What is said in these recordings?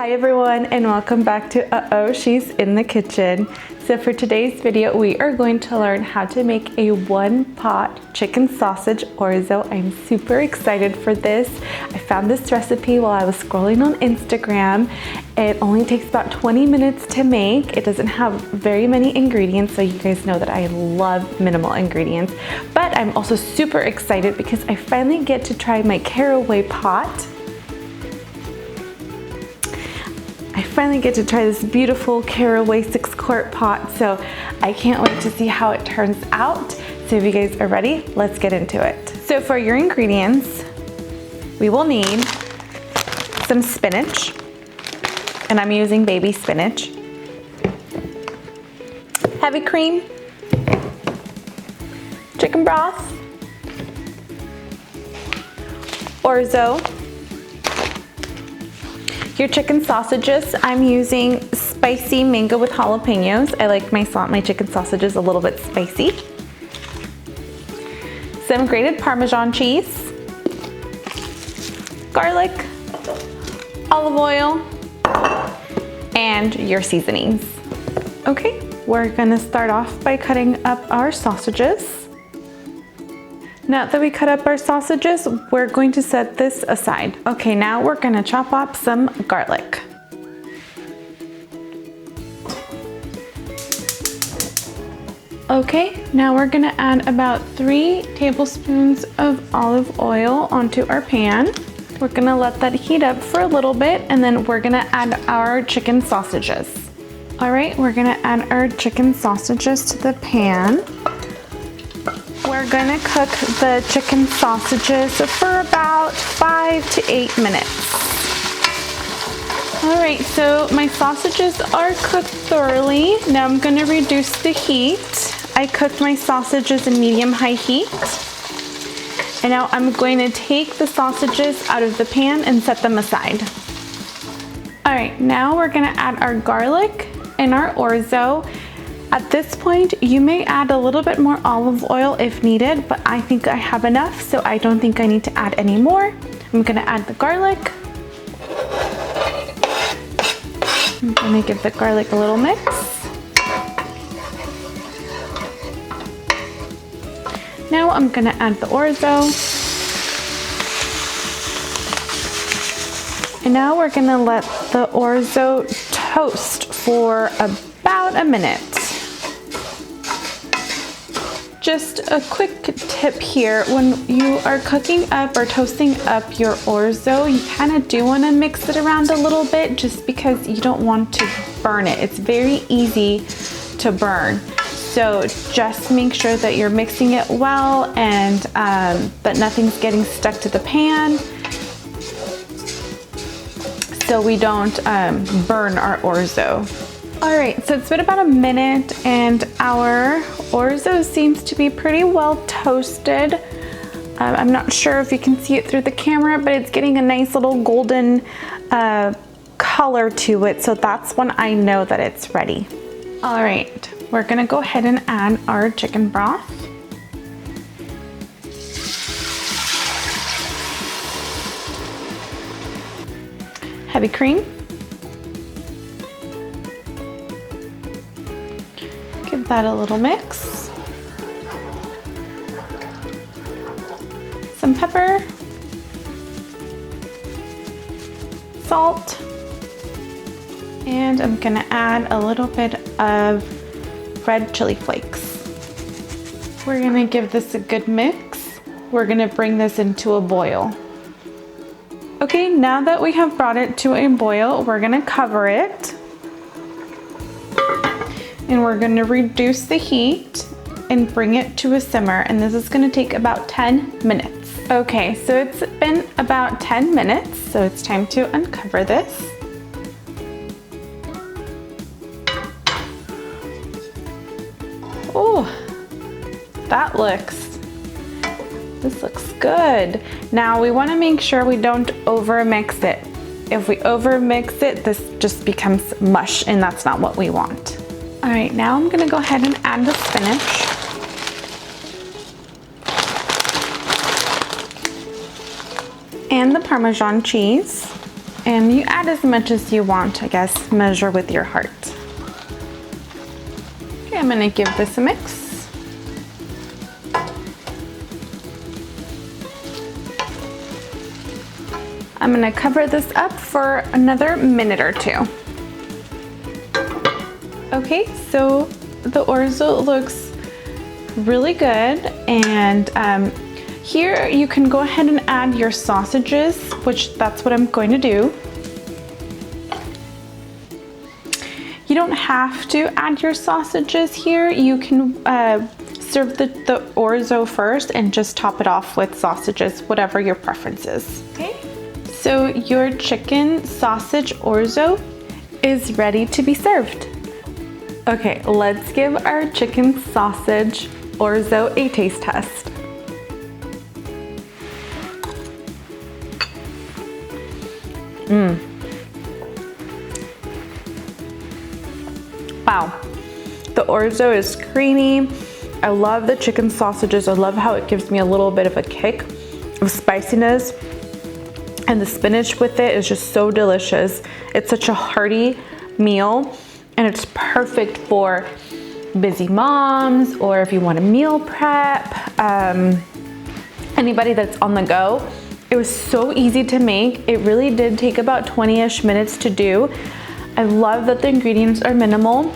Hi everyone, and welcome back to Uh-Oh, She's in the Kitchen. So for today's video, we are going to learn how to make a one-pot chicken sausage orzo. I'm super excited for this. I found this recipe while I was scrolling on Instagram. It only takes about 20 minutes to make. It doesn't have very many ingredients, so you guys know that I love minimal ingredients. But I'm also super excited because I finally get to try my caraway pot. I finally get to try this beautiful caraway 6-quart pot, so I can't wait to see how it turns out. So if you guys are ready, let's get into it. So for your ingredients, we will need some spinach, and I'm using baby spinach, heavy cream, chicken broth, orzo, your chicken sausages. I'm using spicy mango with jalapenos. I like my chicken sausages a little bit spicy. Some grated Parmesan cheese, garlic, olive oil, and your seasonings. Okay, we're gonna start off by cutting up our sausages. Now that we cut up our sausages, we're going to set this aside. Okay, now we're gonna chop up some garlic. Okay, now we're gonna add about 3 tablespoons of olive oil onto our pan. We're gonna let that heat up for a little bit, and then we're gonna add our chicken sausages. All right, we're gonna add our chicken sausages to the pan. We're gonna cook the chicken sausages for about 5 to 8 minutes. All right, so my sausages are cooked thoroughly. Now I'm gonna reduce the heat. I cooked my sausages in medium-high heat. And now I'm going to take the sausages out of the pan and set them aside. All right, now we're gonna add our garlic and our orzo. At this point, you may add a little bit more olive oil if needed, but I think I have enough, so I don't think I need to add any more. I'm gonna add the garlic. I'm gonna give the garlic a little mix. Now I'm gonna add the orzo. And now we're gonna let the orzo toast for about a minute. Just a quick tip here, when you are cooking up or toasting up your orzo, you kind of do want to mix it around a little bit just because you don't want to burn it. It's very easy to burn. So just make sure that you're mixing it well and that nothing's getting stuck to the pan so we don't burn our orzo. All right, so it's been about a minute and our orzo seems to be pretty well toasted. I'm not sure if you can see it through the camera, but it's getting a nice little golden color to it. So that's when I know that it's ready. All right, we're gonna go ahead and add our chicken broth. Heavy cream. Give that a little mix. Some pepper, salt, and I'm gonna add a little bit of red chili flakes. We're gonna give this a good mix. We're gonna bring this into a boil. Okay, now that we have brought it to a boil, we're gonna cover it. And we're gonna reduce the heat and bring it to a simmer, and this is gonna take about 10 minutes. Okay, so it's been about 10 minutes, so it's time to uncover this. Oh, this looks good. Now we wanna make sure we don't overmix it. If we overmix it, this just becomes mush, and that's not what we want. All right, now I'm gonna go ahead and add the spinach. And the Parmesan cheese. And you add as much as you want, I guess, measure with your heart. Okay, I'm gonna give this a mix. I'm gonna cover this up for another minute or two. Okay, so the orzo looks really good, and here you can go ahead and add your sausages, which that's what I'm going to do. You don't have to add your sausages here. You can serve the orzo first and just top it off with sausages, whatever your preference is. Okay, so your chicken sausage orzo is ready to be served. Okay, let's give our chicken sausage orzo a taste test. Wow, the orzo is creamy. I love the chicken sausages. I love how it gives me a little bit of a kick of spiciness, and the spinach with it is just so delicious. It's such a hearty meal, and it's perfect for busy moms, or if you want to meal prep, anybody that's on the go. It was so easy to make. It really did take about 20-ish minutes to do. I love that the ingredients are minimal.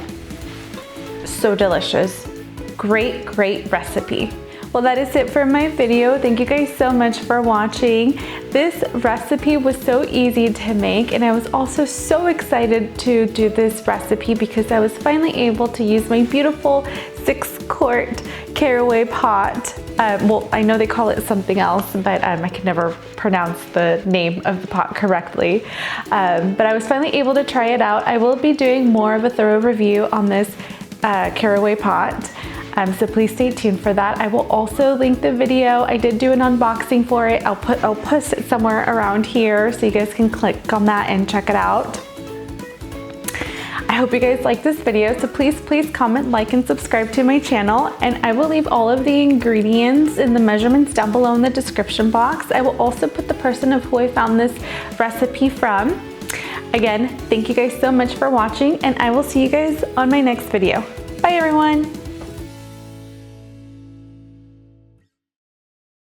So delicious. Great, great recipe. Well, that is it for my video. Thank you guys so much for watching. This recipe was so easy to make, and I was also so excited to do this recipe because I was finally able to use my beautiful 6-quart caraway pot. Well, I know they call it something else, but I can never pronounce the name of the pot correctly. But I was finally able to try it out. I will be doing more of a thorough review on this caraway pot. So please stay tuned for that. I will also link the video. I did do an unboxing for it. I'll post it somewhere around here so you guys can click on that and check it out. I hope you guys like this video, so please comment, like, and subscribe to my channel, and I will leave all of the ingredients and the measurements down below in the description box. I will also put the person of who I found this recipe from. Again, thank you guys so much for watching, and I will see you guys on my next video. Bye everyone!